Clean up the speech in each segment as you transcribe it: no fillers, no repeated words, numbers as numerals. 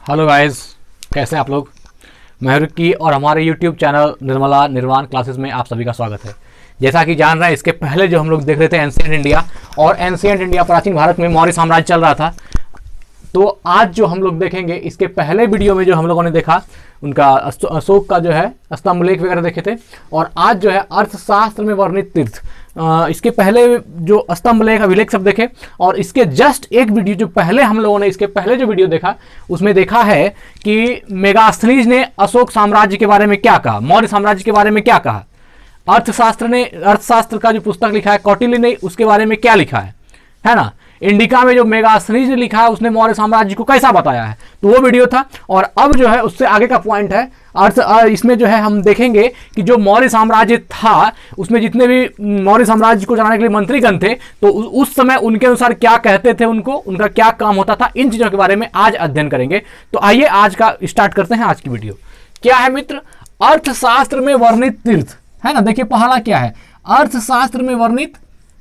Hello guys, कैसे हैं आप लोग। मैं रुक्की और हमारे यूट्यूब चैनल निर्मला निर्वाण क्लासेस में आप सभी का स्वागत है। जैसा कि जान रहे हैं, इसके पहले जो हम लोग देख रहे थे एंशिएंट इंडिया, और एंशिएंट इंडिया प्राचीन भारत में मौर्य साम्राज्य चल रहा था। तो आज जो हम लोग देखेंगे, इसके पहले वीडियो में जो हम लोगों ने देखा उनका अशोक का जो है स्तंभ लेख वगैरह देखे थे, और आज जो है अर्थशास्त्र में वर्णित तीर्थ, इसके पहले जो स्तंभ लेख अभिलेख सब देखे, और इसके जस्ट एक वीडियो जो पहले हम लोगों ने इसके पहले जो वीडियो देखा उसमें देखा है कि मेगास्थनीज ने अशोक साम्राज्य के बारे में क्या कहा, मौर्य साम्राज्य के बारे में क्या कहा। अर्थशास्त्र का जो पुस्तक लिखा है कौटिल्य ने, उसके बारे में क्या लिखा है ना। इंडिका में जो मेगास्थनीज ने लिखा है उसने मौर्य साम्राज्य को कैसा बताया है, तो वो वीडियो था। और अब जो है उससे आगे का पॉइंट है इसमें जो है हम देखेंगे कि जो मौर्य साम्राज्य था उसमें जितने भी मौर्य साम्राज्य को चलाने के लिए मंत्रीगण थे, तो उस समय उनके अनुसार क्या कहते थे, उनका क्या काम होता था, इन चीजों के बारे में आज अध्ययन करेंगे। तो आइए आज का स्टार्ट करते हैं। आज की वीडियो क्या है मित्र, अर्थशास्त्र में वर्णित तीर्थ, है ना। देखिए पहला क्या है, अर्थशास्त्र में वर्णित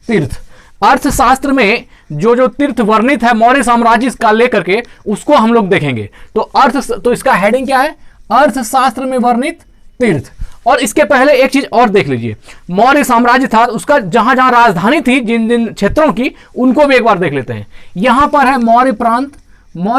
तीर्थ। अर्थशास्त्र में जो तीर्थ वर्णित है मौर्य साम्राज्य का लेकर के, उसको हम लोग देखेंगे। तो इसका हेडिंग क्या है, अर्थशास्त्र में वर्णित तीर्थ। और इसके पहले एक चीज और देख लीजिए, मौर्य साम्राज्य था उसका जहां जहां राजधानी थी, जिन जिन क्षेत्रों की, उनको भी एक बार देख लेते हैं। यहां पर है मौर्य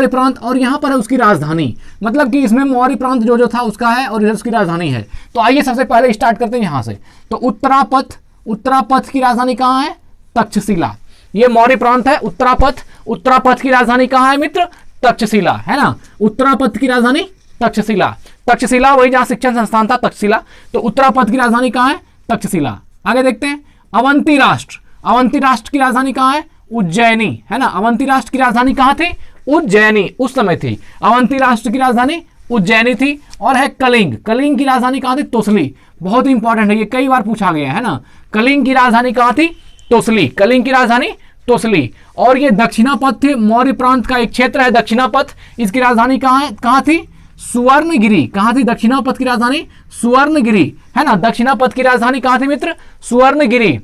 प्रांत और यहां पर है उसकी राजधानी, मतलब कि इसमें मौर्य प्रांत जो था उसका है और इधर उसकी राजधानी है। तो आइए सबसे पहले स्टार्ट करते हैं यहां से। तो उत्तरापथ की राजधानी कहां है, तक्षशिला। ये मौर्य प्रांत है उत्तरापथ की राजधानी कहां है मित्र, तक्षशिला, है ना। उत्तरापथ की राजधानी तक्षशिला वही जहां शिक्षण संस्थान था, तक्षशिला। तो उत्तरापथ की राजधानी कहां है, तक्षशिला। आगे देखते हैं, अवंती राष्ट्र की राजधानी कहां है, उज्जैनी, है ना। अवंती राष्ट्र की राजधानी कहां थी, उज्जैनी, उस समय थी। अवंती राष्ट्र की राजधानी उज्जैनी थी। और है कलिंग की राजधानी कहां थी, तोसली। बहुत इंपॉर्टेंट है, ये कई बार पूछा गया है ना। कलिंग की राजधानी कहां थी, तोसली। कलिंग की राजधानी तोसली। और ये दक्षिणापथ थे, मौर्य प्रांत का एक क्षेत्र है दक्षिणापथ, इसकी राजधानी कहां थी, सुवर्णगिरी। कहां थी दक्षिणापथ की राजधानी, सुवर्णगिरी, है ना। दक्षिणापथ की राजधानी कहां थी मित्र, सुवर्णगिरी।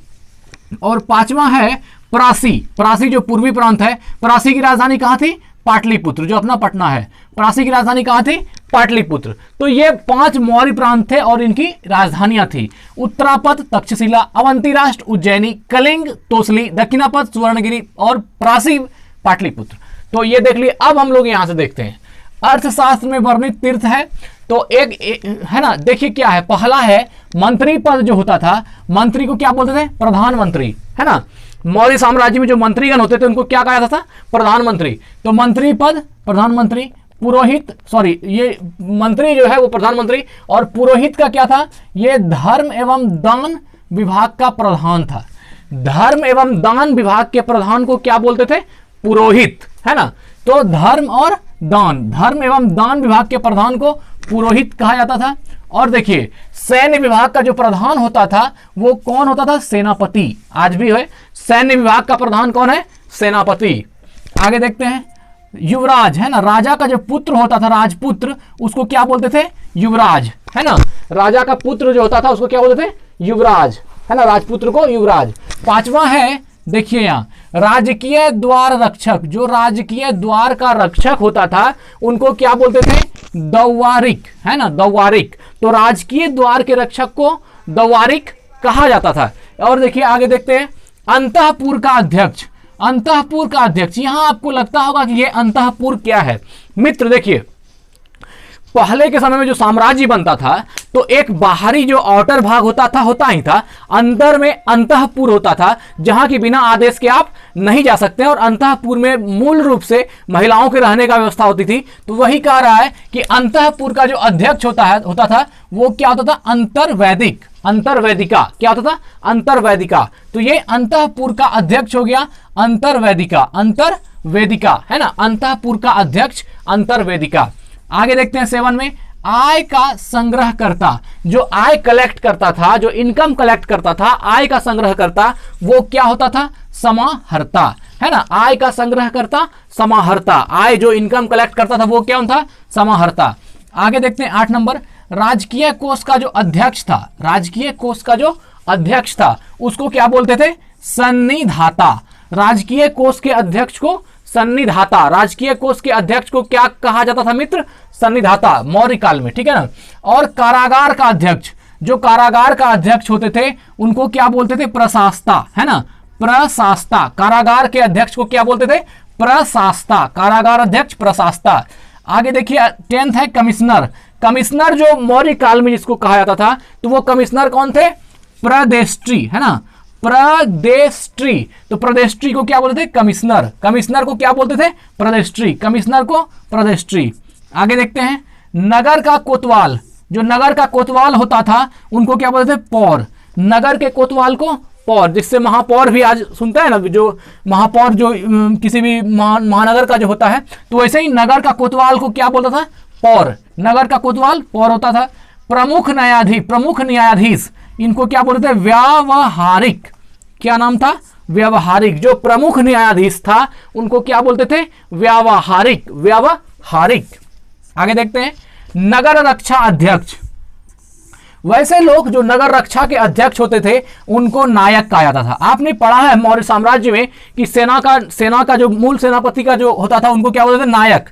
और पांचवा है परासी जो पूर्वी प्रांत है, परासी की राजधानी कहां थी, पाटलिपुत्र, जो अपना पटना है। परासी की राजधानी कहां थी, पाटलिपुत्र। तो ये 5 मौर्य प्रांत थे और इनकी राजधानियां थी, उत्तरापथ, तक्षशिला, अवंती राष्ट्र, उज्जैनी, कलिंग, तोसली, दक्षिणापथ, सुवर्णगिरी और परासी, पाटलिपुत्र। तो ये देख लिए। अब हम लोग यहां से देखते हैं अर्थशास्त्र में वर्णित तीर्थ है। तो एक है ना, देखिए क्या है, पहला है मंत्री पद जो होता था, मंत्री को क्या बोलते थे, प्रधानमंत्री, है ना। मौर्य साम्राज्य में जो मंत्रीगण होते थे उनको क्या कहा जाता था, प्रधानमंत्री। तो मंत्री पद प्रधानमंत्री, पुरोहित, सॉरी, ये मंत्री जो है वो प्रधानमंत्री, और पुरोहित का क्या था, ये धर्म एवं दान विभाग का प्रधान था। धर्म एवं दान विभाग के प्रधान को क्या बोलते थे, पुरोहित, है ना। तो धर्म एवं दान विभाग के प्रधान को पुरोहित कहा जाता था। और देखिए सैन्य विभाग का जो प्रधान होता था वो कौन होता था, सेनापति। आज भी है, सैन्य विभाग का प्रधान कौन है, सेनापति। आगे देखते हैं, युवराज, है ना। राजा का जो पुत्र होता था, राजपुत्र, उसको क्या बोलते थे, युवराज, है ना। राजा का पुत्र जो होता था उसको क्या बोलते थे, युवराज, है ना। राजपुत्र को युवराज। पांचवा है, देखिए यहाँ, राजकीय द्वार रक्षक, जो राजकीय द्वार का रक्षक होता था उनको क्या बोलते थे, दौवारिक, है ना, दौवारिक। तो राजकीय द्वार के रक्षक को दौवारिक कहा जाता था। और देखिए आगे देखते हैं, अंतःपुर का अध्यक्ष। यहां आपको लगता होगा कि ये अंतःपुर क्या है मित्र। देखिए पहले के समय में जो साम्राज्य बनता था तो एक बाहरी जो आउटर भाग होता ही था, अंदर में अंतःपुर होता था जहां की बिना आदेश के आप नहीं जा सकते। और अंतःपुर में मूल रूप से महिलाओं के रहने का व्यवस्था होती थी। तो वही कह रहा है कि अंतःपुर का जो अध्यक्ष होता था वो क्या होता था, अंतर्वैदिका। क्या होता था, अंतर्वैदिका। तो ये अंतःपुर का अध्यक्ष हो गया अंतर्वैदिका, है ना। अंतःपुर का अध्यक्ष अंतर्वैदिका। आगे देखते हैं 7 में, आय का संग्रहकर्ता, जो आय कलेक्ट करता था, जो इनकम कलेक्ट करता था, आय का संग्रहकर्ता, वो क्या होता था, समाहर्ता, है ना। आय का संग्रहकर्ता समाहर्ता, आय जो इनकम कलेक्ट करता था वो क्या था, समाहर्ता। आगे देखते हैं 8 नंबर, राजकीय कोष का जो अध्यक्ष था उसको क्या बोलते थे, सन्निधाता। राजकीय कोष के अध्यक्ष को सन्निधाता। राजकीय कोष के अध्यक्ष को क्या कहा जाता था मित्र? सन्निधाता, मौर्य काल में, ठीक है ना। और कारागार का अध्यक्ष, जो कारागार का अध्यक्ष होते थे उनको क्या बोलते थे? प्रशास्ता, है ना, प्रशास्ता। कारागार के अध्यक्ष को क्या बोलते थे? प्रशास्ता, कारागार अध्यक्ष प्रशास्ता। आगे देखिए 10th है कमिश्नर। कमिश्नर जो मौर्य काल में जिसको कहा जाता था, तो वो कमिश्नर कौन थे? प्रदेष्ट्री, है ना, प्रदेष्ट्री। तो प्रदेष्ट्री को क्या बोलते थे? कमिश्नर। कमिश्नर को क्या बोलते थे? प्रदेष्ट्री। कमिश्नर को प्रदेष्ट्री। आगे देखते हैं नगर का कोतवाल। जो नगर का कोतवाल होता था उनको क्या बोलते थे? पौर। नगर के कोतवाल को पौर, जिससे महापौर भी आज सुनते हैं ना, जो महापौर जो किसी भी महानगर का जो होता है, तो वैसे ही नगर का कोतवाल को क्या बोलता था? पौर। नगर का कोतवाल पौर होता था। प्रमुख न्यायाधीश इनको क्या बोलते थे? व्यावहारिक। क्या नाम था? व्यावहारिक। जो प्रमुख न्यायाधीश था उनको क्या बोलते थे? व्यावहारिक, व्यावहारिक। आगे देखते हैं नगर रक्षा अध्यक्ष। वैसे लोग जो नगर रक्षा के अध्यक्ष होते थे उनको नायक कहा जाता था। आपने पढ़ा है मौर्य साम्राज्य में कि सेना का जो मूल सेनापति का जो होता था उनको क्या बोलते थे? नायक।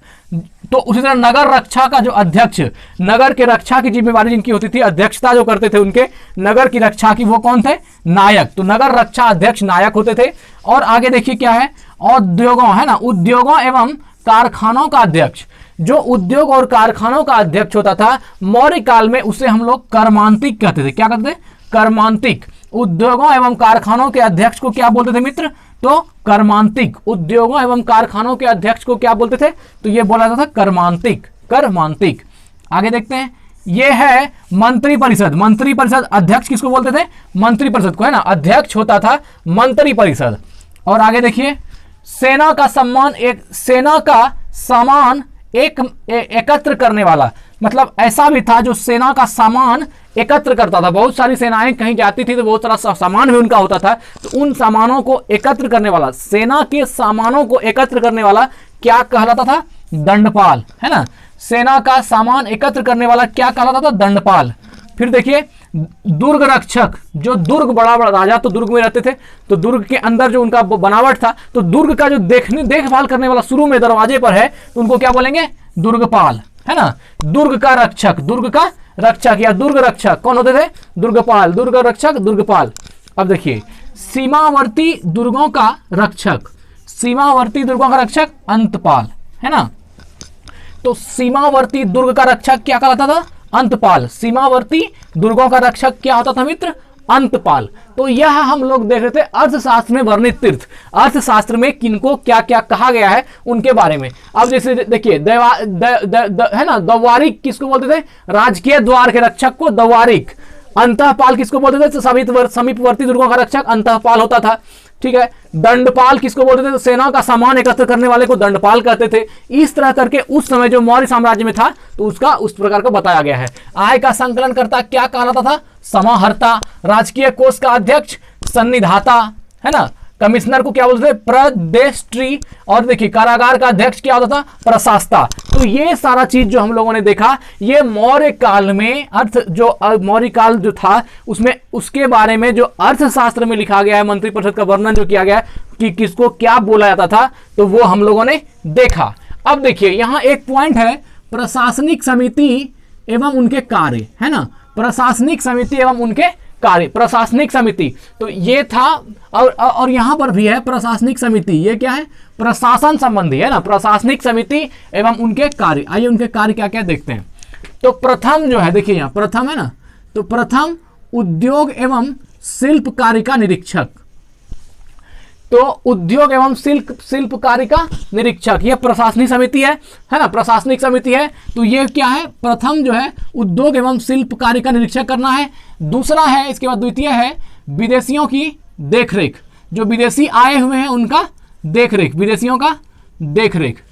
तो उसी तरह नगर रक्षा का जो अध्यक्ष, नगर के रक्षा की जिम्मेवारी जिनकी होती थी, अध्यक्षता जो करते थे उनके नगर की रक्षा की, वो कौन थे? नायक। तो नगर रक्षा अध्यक्ष नायक होते थे। और आगे देखिए क्या है? उद्योगों, है ना, उद्योगों एवं कारखानों का अध्यक्ष। जो उद्योग और कारखानों का अध्यक्ष होता था मौर्य काल में, उसे हम लोग कर्मांतिक कहते थे। क्या कहते थे? कर्मांतिक। उद्योगों एवं कारखानों के अध्यक्ष को क्या बोलते थे मित्र? तो कर्मांतिक। उद्योगों एवं कारखानों के अध्यक्ष को क्या बोलते थे? तो ये बोला जाता था कर्मांतिक, कर्मांतिक। आगे देखते हैं ये है मंत्री परिषद। मंत्री परिषद अध्यक्ष किसको बोलते थे? मंत्री परिषद को, है ना, अध्यक्ष होता था मंत्री परिषद। और आगे देखिए सेना का सामान एकत्र करने वाला, मतलब ऐसा भी था जो सेना का सामान एकत्र करता था। बहुत सारी सेनाएं कहीं जाती थी तो बहुत सारा सामान भी उनका होता था, तो उन सामानों को एकत्र करने वाला, सेना के सामानों को एकत्र करने वाला क्या कहलाता था? दंडपाल, है ना। सेना का सामान एकत्र करने वाला क्या कहलाता था? दंडपाल। फिर देखिए दुर्ग रक्षक। जो दुर्ग, बड़ा बड़ा राजा तो दुर्ग में रहते थे, तो दुर्ग के अंदर जो उनका बनावट था, तो दुर्ग का जो देखभाल करने वाला शुरू में दरवाजे पर है, तो उनको क्या बोलेंगे? दुर्गपाल, है ना। दुर्ग का रक्षक, दुर्ग का रक्षक या दुर्ग रक्षक कौन होते थे? दुर्गपाल। दुर्ग रक्षक, दुर्गपाल। अब देखिए सीमावर्ती दुर्गों का रक्षक, सीमावर्ती दुर्गों का रक्षक अंतपाल, है ना। तो सीमावर्ती दुर्ग का रक्षक क्या कहलाता था? अंतपाल। सीमावर्ती दुर्गों का रक्षक क्या होता था मित्र? अंतपाल। तो यह हम लोग देख रहे थे अर्थशास्त्र में वर्णित तीर्थ। अर्थशास्त्र में किनको क्या क्या कहा गया है उनके बारे में। अब जैसे देखिए है ना, दवारिक किसको बोलते थे? राजकीय द्वार के रक्षक को दवारिक। अंतःपाल किसको बोलते थे? समीपवर्ती दुर्गों का रक्षक अंतःपाल होता था, ठीक है। दंडपाल किसको बोलते थे? तो सेना का सामान एकत्र करने वाले को दंडपाल कहते थे। इस तरह करके उस समय जो मौर्य साम्राज्य में था तो उसका उस प्रकार का बताया गया है। आय का संकलन करता क्या कहलाता था? समाहर्ता। राजकीय कोष का अध्यक्ष सन्निधाता, है ना। कमिश्नर को क्या बोलते थे? प्रदेष्ट्री। और देखिए कारागार का अध्यक्ष क्या होता था? प्रशास्ता। तो ये सारा चीज जो हम लोगों ने देखा, ये मौर्य काल में मौर्य काल जो था उसमें उसके बारे में जो अर्थशास्त्र में लिखा गया है, मंत्री परिषद का वर्णन जो किया गया है कि किसको क्या बोला जाता था, तो वो हम लोगों ने देखा। अब देखिए यहाँ एक पॉइंट है, प्रशासनिक समिति एवं उनके कार्य, है ना। प्रशासनिक समिति एवं उनके कार्य। प्रशासनिक समिति तो ये था, और यहां पर भी है प्रशासनिक समिति। ये क्या है? प्रशासन संबंधी, है ना। प्रशासनिक समिति एवं उनके कार्य। आइए उनके कार्य क्या क्या देखते हैं। तो प्रथम जो है, देखिए यहाँ प्रथम है ना, तो प्रथम उद्योग एवं शिल्प कार्य का निरीक्षक। तो उद्योग एवं शिल्प कार्य का निरीक्षक, यह प्रशासनिक समिति है ना, प्रशासनिक समिति है। तो ये क्या है? प्रथम जो है उद्योग एवं शिल्प कार्य का निरीक्षण करना है। दूसरा है, इसके बाद द्वितीय है विदेशियों की देखरेख। जो विदेशी आए हुए हैं उनका देखरेख, विदेशियों का देखरेख।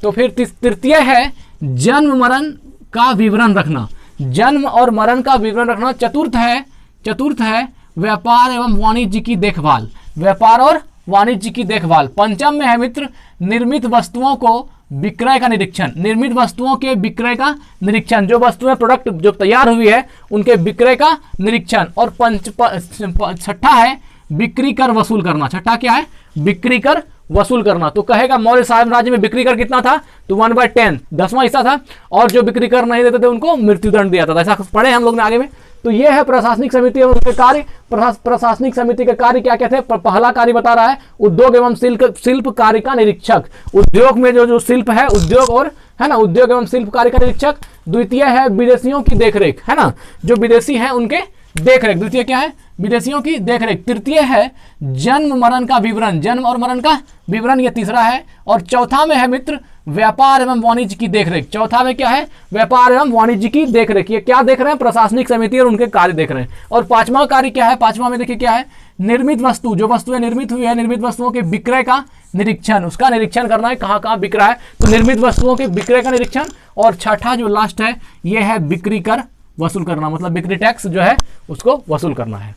तो फिर तृतीय है जन्म मरण का विवरण रखना, जन्म और मरण का विवरण रखना। चतुर्थ है व्यापार एवं वाणिज्य की देखभाल, व्यापार और वाणिज्य की देखभाल। पंचम में है मित्र निर्मित वस्तुओं को विक्रय का निरीक्षण, निर्मित वस्तुओं के विक्रय का निरीक्षण। जो वस्तुएं प्रोडक्ट जो तैयार हुई है उनके विक्रय का निरीक्षण। और छठा है बिक्री कर वसूल करना। छठा क्या है? बिक्री कर वसूल करना। तो कहेगा मौर्य साम्राज्य में बिक्री कर कितना था, तो 1/10, 10वां हिस्सा था, और जो बिक्री कर नहीं देते थे उनको मृत्युदंड दिया था। ऐसा पढ़े हम लोग ने आगे में। तो ये है प्रशासनिक समिति एवं उसके कार्य। प्रशासनिक समिति के कार्य क्या क्या थे। पहला कार्य बता रहा है उद्योग एवं शिल्प कार्य का निरीक्षक। उद्योग में जो शिल्प है, उद्योग और है ना, उद्योग एवं शिल्प कार्य का निरीक्षक। द्वितीय है विदेशियों की देखरेख, है ना, जो विदेशी हैं उनके देखरेख। द्वितीय क्या है, विदेशियों की देखरेख। तृतीय है जन्म मरण का विवरण, जन्म और मरण का विवरण, ये तीसरा है। और चौथा में है मित्र व्यापार एवं वाणिज्य की देखरेख। चौथा में क्या है, व्यापार एवं वाणिज्य की देखरेख। ये क्या देख रहे हैं, प्रशासनिक समिति और उनके कार्य देख रहे हैं। और पांचवा कार्य क्या है, पांचवा में देखिए क्या है, निर्मित वस्तु, जो वस्तुएं निर्मित हुई है, निर्मित वस्तुओं के विक्रय का निरीक्षण, उसका निरीक्षण करना है, कहाँ कहाँ बिक रहा है, तो निर्मित वस्तुओं के विक्रय का निरीक्षण। और छठा जो लास्ट है ये है बिक्री कर वसूल करना, मतलब बिक्री टैक्स जो है उसको वसूल करना है।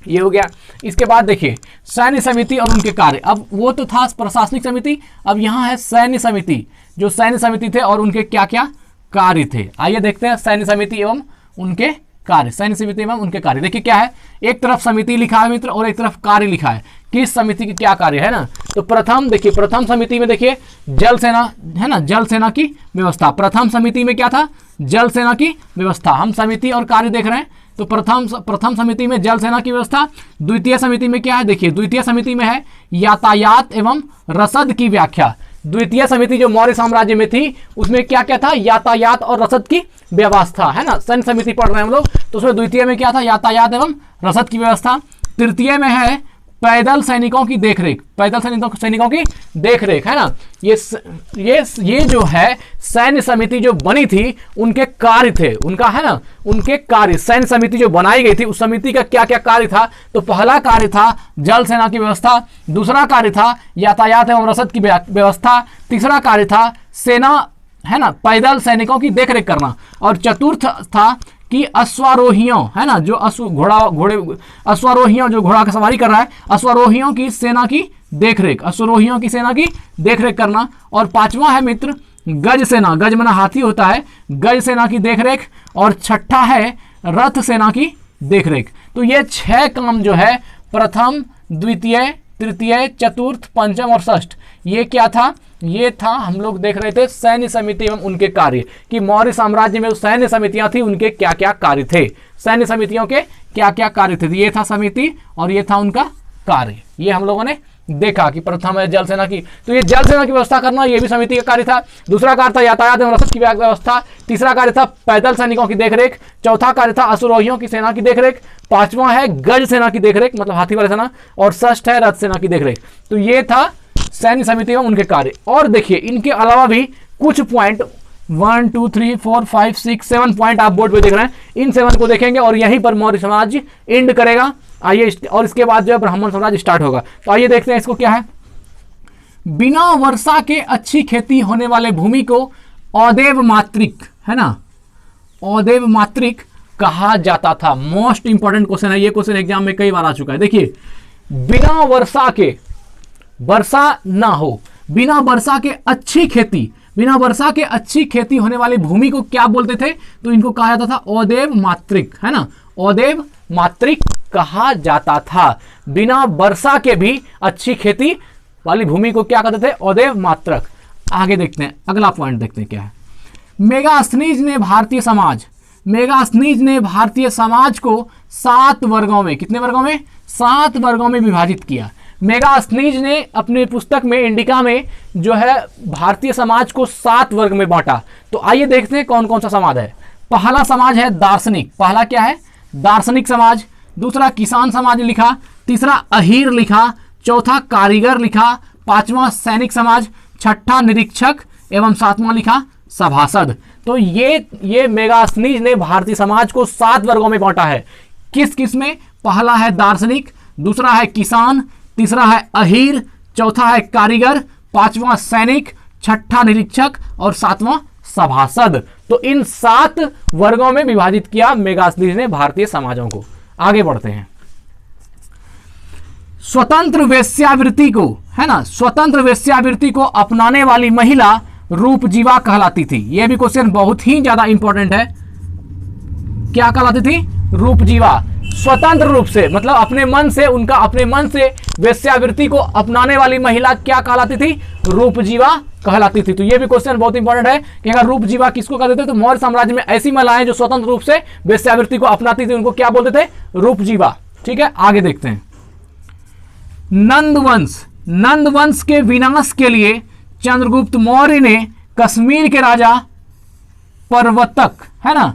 ये हो गया। इसके बाद देखिए सैन्य समिति और उनके कार्य। अब वो तो था प्रशासनिक समिति, अब यहाँ है सैन्य समिति। जो सैन्य समिति थे और उनके क्या क्या कार्य थे, आइए देखते हैं सैन्य समिति एवं उनके कार्य। सैन्य समिति एवं उनके कार्य देखिए क्या है, एक तरफ समिति लिखा है मित्र और एक तरफ कार्य लिखा है, किस समिति के क्या कार्य है ना। तो प्रथम देखिए, प्रथम समिति में देखिए जल सेना है ना, जल सेना की व्यवस्था। प्रथम समिति में क्या था, जल सेना की व्यवस्था। हम समिति और कार्य देख रहे हैं, तो प्रथम समिति में जल सेना की व्यवस्था। द्वितीय समिति में क्या है, देखिए द्वितीय समिति में है यातायात एवं रसद की व्याख्या। द्वितीय समिति जो मौर्य साम्राज्य में थी उसमें क्या क्या था, यातायात और रसद की व्यवस्था, है ना। सैन्य समिति पढ़ रहे हैं हम लोग, तो उसमें द्वितीय में क्या था, यातायात एवं रसद की व्यवस्था। तृतीय में है पैदल सैनिकों की देखरेख, पैदल सैनिकों की देखरेख, है ना। ये जो है सैन्य समिति जो बनी थी उनके कार्य थे, उनका है ना, उनके कार्य। सैन्य समिति जो बनाई गई थी उस समिति का क्या क्या कार्य था, तो पहला कार्य था जल सेना की व्यवस्था, दूसरा कार्य था यातायात एवं रसद की व्यवस्था, तीसरा कार्य था सेना है ना, पैदल सैनिकों की देखरेख करना, और चतुर्थ था कि अश्वारोहियों है ना, जो अश्वारोहियों जो घोड़ा का सवारी कर रहा है, अश्वारोहियों की सेना की देखरेख, अश्वारोहियों की सेना की देखरेख करना। और पांचवा है मित्र गज सेना, गज माना हाथी होता है, गज सेना की देखरेख। और छठा है रथ सेना की देखरेख। तो ये 6 काम जो है प्रथम, द्वितीय, तृतीय, चतुर्थ, पंचम और षष्ठ, ये क्या था, ये था हम लोग देख रहे थे सैन्य समिति एवं उनके कार्य, कि मौर्य साम्राज्य में सैन्य समितियां थी उनके क्या क्या कार्य थे, सैन्य समितियों के क्या क्या कार्य थे। ये था समिति और ये था उनका कार्य। ये हम लोगों ने देखा कि प्रथम है जल सेना की, तो ये जल सेना की व्यवस्था करना ये भी समिति का कार्य था। दूसरा कार्य था यातायात एवं रसद की व्यवस्था। तीसरा कार्य था पैदल सैनिकों की देखरेख। चौथा कार्य था अश्वारोहियों की सेना की देखरेख। पांचवा है गज सेना की देखरेख, मतलब हाथी वाली सेना। और षष्ठ है रथ सेना की देखरेख। तो ये था सैन्य समिति एवं उनके कार्य। और देखिए इनके अलावा भी कुछ पॉइंट 1 2 3 4 5 6 7 पॉइंट आप बोर्ड पे देख रहे हैं, इन 7 को देखेंगे और यहीं पर मौर्य साम्राज्य एंड करेगा। आइए, और इसके बाद जो है ब्राह्मण साम्राज्य स्टार्ट होगा। तो आइए देखते हैं इसको क्या है। बिना वर्षा के अच्छी खेती होने वाले भूमि को औदेव मात्रिक, है ना, औदेव मात्रिक कहा जाता था। मोस्ट इंपॉर्टेंट क्वेश्चन है ये, क्वेश्चन एग्जाम में कई बार आ चुका है। देखिए बिना वर्षा के, वर्षा ना हो, बिना वर्षा के अच्छी खेती, बिना वर्षा के अच्छी खेती होने वाली भूमि को क्या बोलते थे, तो इनको कहा जाता था औदेव मात्रिक, है ना, औदेव मात्रिक कहा जाता था। बिना वर्षा के भी अच्छी खेती वाली भूमि को क्या कहते थे, औदेव मात्रक। आगे देखते हैं, अगला पॉइंट देखते हैं क्या है। मेगास्थनीज ने भारतीय समाज, मेगास्थनीज ने भारतीय समाज को 7 वर्गों में, कितने वर्गों में, 7 वर्गों में विभाजित किया। मेगास्थनीज ने अपनी पुस्तक में इंडिका में जो है भारतीय समाज को 7 वर्ग में बांटा। तो आइए देखते हैं कौन कौन सा समाज है। पहला समाज है दार्शनिक, पहला क्या है, दार्शनिक समाज। दूसरा किसान समाज लिखा, तीसरा अहीर लिखा, चौथा कारीगर लिखा, पांचवा सैनिक समाज, छठा निरीक्षक एवं सातवां लिखा सभासद। तो ये मेगास्थनीज ने भारतीय समाज को 7 वर्गों में बांटा है। किस किस में, पहला है दार्शनिक, दूसरा है किसान, तीसरा है अहीर, चौथा है कारीगर, पांचवा सैनिक, छठा निरीक्षक और सातवां सभासद। तो इन 7 वर्गों में विभाजित किया मेगास्थनीज ने भारतीय समाजों को। आगे बढ़ते हैं। स्वतंत्र वेश्यावृत्ति को, है ना, स्वतंत्र वेश्यावृत्ति को अपनाने वाली महिला रूपजीवा कहलाती थी। यह भी क्वेश्चन बहुत ही ज्यादा इंपॉर्टेंट है। क्या कहलाती थी, रूपजीवा। स्वतंत्र रूप से, मतलब अपने मन से, उनका अपने मन से वेश्यावृत्ति को अपनाने वाली महिला क्या कहलाती थी? रूपजीवा कहलाती थी। तो ये भी क्वेश्चन बहुत इंपॉर्टेंट है कि अगर रूपजीवा किसको कहते थे, तो मौर्य साम्राज्य में ऐसी महिलाएं जो स्वतंत्र रूप से वेश्यावृत्ति को अपनाती थी उनको क्या बोलते थे? रूपजीवा। ठीक है, आगे देखते हैं। नंदवंश, नंदवंश के विनाश के लिए चंद्रगुप्त मौर्य ने कश्मीर के राजा परवतक, है ना,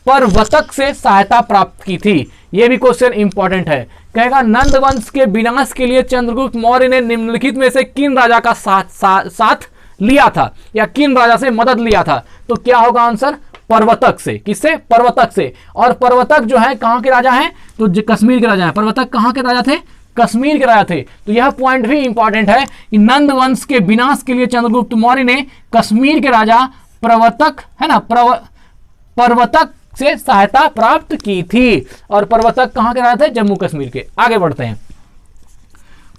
परवतक से सहायता प्राप्त की थी। यह भी क्वेश्चन इंपॉर्टेंट है। कहेगा नंद वंश के विनाश के लिए चंद्रगुप्त मौर्य ने निम्नलिखित में से किन राजा का साथ लिया था या किन राजा से मदद लिया था? तो क्या होगा आंसर? परवतक से। किससे? परवतक से। और परवतक जो है कहां के राजा हैं? तो कश्मीर के राजा हैं। परवतक कहां के राजा थे? कश्मीर के राजा थे। तो यह पॉइंट भी इंपॉर्टेंट है कि नंद वंश के विनाश के लिए चंद्रगुप्त मौर्य ने कश्मीर के राजा परवतक, है ना, परवतक से सहायता प्राप्त की थी। और परवतक कहां के राजा थे? जम्मू कश्मीर के। आगे बढ़ते हैं।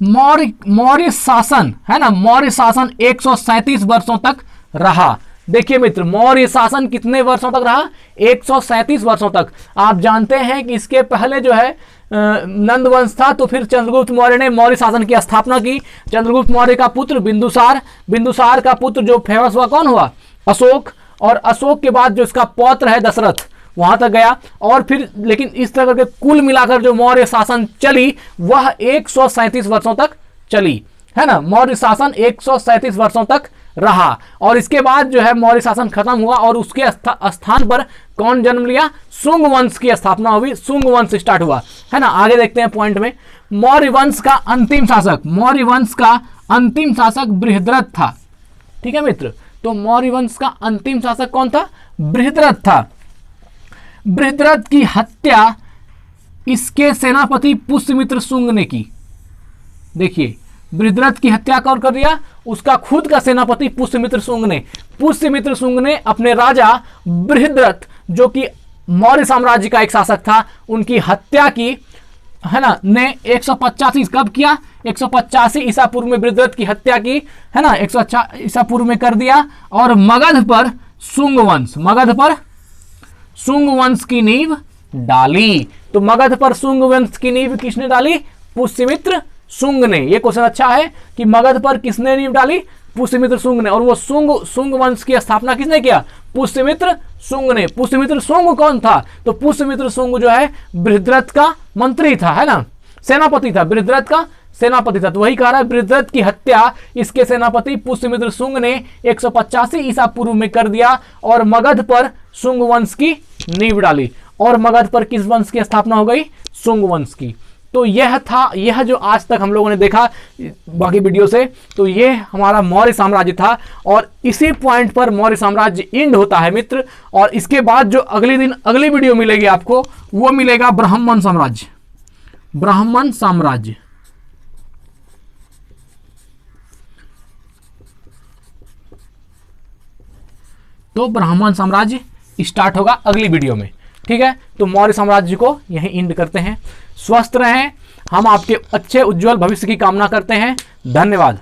मौर्य शासन, है ना, मौर्य शासन 137 वर्षों तक रहा। देखिए मित्र, मौर्य शासन कितने वर्षों तक रहा? 137 वर्षों तक। आप जानते हैं कि इसके पहले जो है नंद वंश था, तो फिर चंद्रगुप्त मौर्य ने मौर्य शासन की स्थापना की। चंद्रगुप्त मौर्य का पुत्र बिंदुसार, बिंदुसार का पुत्र जो फेमस हुआ कौन हुआ? अशोक। और अशोक के बाद जो इसका पौत्र है दशरथ, वहां तक गया। और फिर लेकिन इस तरह के कुल मिलाकर जो मौर्य शासन चली वह 137 वर्षों तक चली, है ना। मौर्य शासन 137 वर्षों तक रहा। और इसके बाद जो है मौर्य शासन खत्म हुआ और उसके स्थान पर कौन जन्म लिया? शुंग वंश की स्थापना हुई, शुंग वंश स्टार्ट हुआ, है ना। आगे देखते हैं पॉइंट में। मौर्य वंश का अंतिम शासक, मौर्य वंश का अंतिम शासक बृहद्रथ था। ठीक है मित्र, तो मौर्य वंश का अंतिम शासक कौन था? बृहद्रथ था। बृहद्रथ की हत्या इसके सेनापति पुष्यमित्र शुंग ने की। देखिए, बृहद्रथ की हत्या कौन कर दिया? उसका खुद का सेनापति पुष्यमित्र शुंग ने। पुष्यमित्र शुंग ने अपने राजा बृहद्रथ, जो कि मौर्य साम्राज्य का एक शासक था, उनकी हत्या की, है ना, ने 185 कब किया? 185 ईसा पूर्व में बृहद्रथ की हत्या की, है ना, 180 ईसा पूर्व में कर दिया। और मगध पर शुंग वंश, मगध पर शुंग वंश की नींव डाली। तो मगध पर शुंग वंश की नींव किसने डाली? पुष्यमित्र शुंग ने। यह क्वेश्चन अच्छा है कि मगध पर किसने नींव डाली? पुष्यमित्र शुंग ने। और वो शुंग वंश की स्थापना किसने किया? पुष्यमित्र शुंग ने। पुष्यमित्र शुंग कौन था? तो पुष्यमित्र शुंग जो है बृहद्रथ का मंत्री था, है ना, सेनापति था, बृहद्रथ का सेनापति था। तो वही कह रहा है बृहद्रथ की हत्या इसके सेनापति पुष्यमित्र शुंग ने 185 ईसा पूर्व में कर दिया और मगध पर शुंग वंश की नींव डाली। और मगध पर किस वंश की स्थापना हो गई? शुंग वंश की। तो यह था, यह जो आज तक हम लोगों ने देखा बाकी वीडियो से, तो यह हमारा मौर्य साम्राज्य था। और इसी पॉइंट पर मौर्य साम्राज्य एंड होता है मित्र। और इसके बाद जो अगले दिन अगली वीडियो मिलेगी आपको, वो मिलेगा ब्राह्मण साम्राज्य। ब्राह्मण साम्राज्य, तो ब्राह्मण साम्राज्य स्टार्ट होगा अगली वीडियो में। ठीक है, तो मौर्य साम्राज्य को यहीं एंड करते हैं। स्वस्थ रहें, हम आपके अच्छे उज्जवल भविष्य की कामना करते हैं। धन्यवाद।